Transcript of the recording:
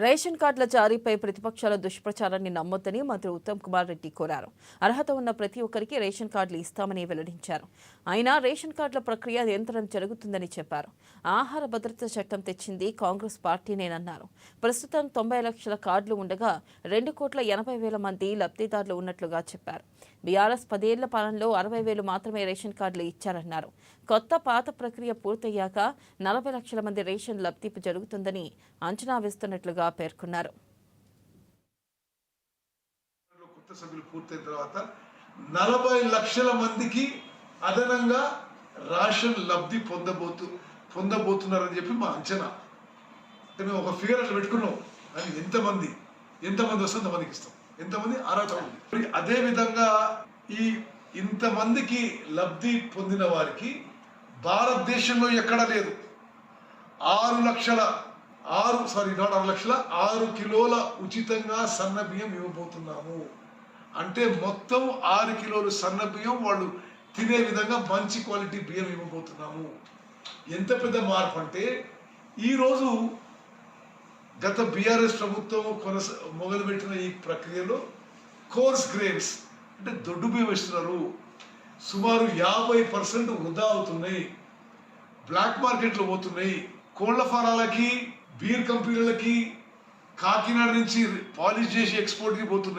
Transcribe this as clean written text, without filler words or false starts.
Ration కార్డుల జారీపై ప్రతిపక్షాల దుష్ప్రచారాన్ని నమ్మొద్దని మంత్రి ఉత్తమ్ కుమార్ రెడ్డి కోరారు. అర్హత ఉన్న ప్రతి ఒక్కరికి రేషన్ కార్డులు ఇస్తామని వెల్లడించారు. అయినా రేషన్ కార్డుల ప్రక్రియ నిరంతరం జరుగుతుందని చెప్పారు. ఆహార భద్రత చట్టం తెచ్చింది కాంగ్రెస్ పార్టీనేనన్నారు. ప్రస్తుతం 90 లక్షల కార్డులు ఉండగా 2,80,000 మంది లబ్ధిదారులు ఉన్నట్లుగా చెప్పారు. బీఆర్ఎస్ 10 ఏళ్ల పాలనలో 60,000 మాత్రమే రేషన్ కార్డులు ఇచ్చారన్నారు. కొత్త పాత ప్రక్రియ పూర్తయ్యాక 40 లక్షల మంది రేషన్ లబ్ధి జరుగుతుందని అంచనా వేస్తున్నట్లుగా పేర్కొన్నారు. కొత్త సభ్యులు పూర్తయిన తర్వాత 40 లక్షల మందికి అదనంగా రేషన్ లబ్ధి పొందబోతున్నారని చెప్పి మా అంచనా. మేము ఒక ఫిగర్ అట్లా పెట్టుకున్నాం. అది ఎంతమంది వస్తే అంతమందికి ఇస్తాం, ఎంతమంది అర్హత ఉంది. అదే విధంగా ఇంతమందికి లబ్ధి పొందిన వారికి భారతదేశంలో ఎక్కడ లేదు 6 కిలోల ఉచితంగా సన్న బియ్యం ఇవ్వబోతున్నాము. అంటే మొత్తం 6 కిలోలు సన్న బియ్యం వాళ్ళు తినే విధంగా మంచి క్వాలిటీ బియ్యం ఇవ్వబోతున్నాము. ఎంత పెద్ద మార్పు అంటే ఈరోజు గత బీఆర్ఎస్ ప్రభుత్వం మొదలుపెట్టిన ఈ ప్రక్రియలో కోర్స్ గ్రెయిన్స్ అంటే దొడ్డు బియ్యం ఇస్తున్నారు. సుమారు 50% వృధా అవుతున్నాయి, బ్లాక్ మార్కెట్లో పోతున్నాయి. కోళ్ల ఫారాలకి, బీర్ కంపెనీలకి కాకినాడ నుంచి పాలిష్ చేసి ఎక్స్పోర్ట్కి పోతున్నాయి.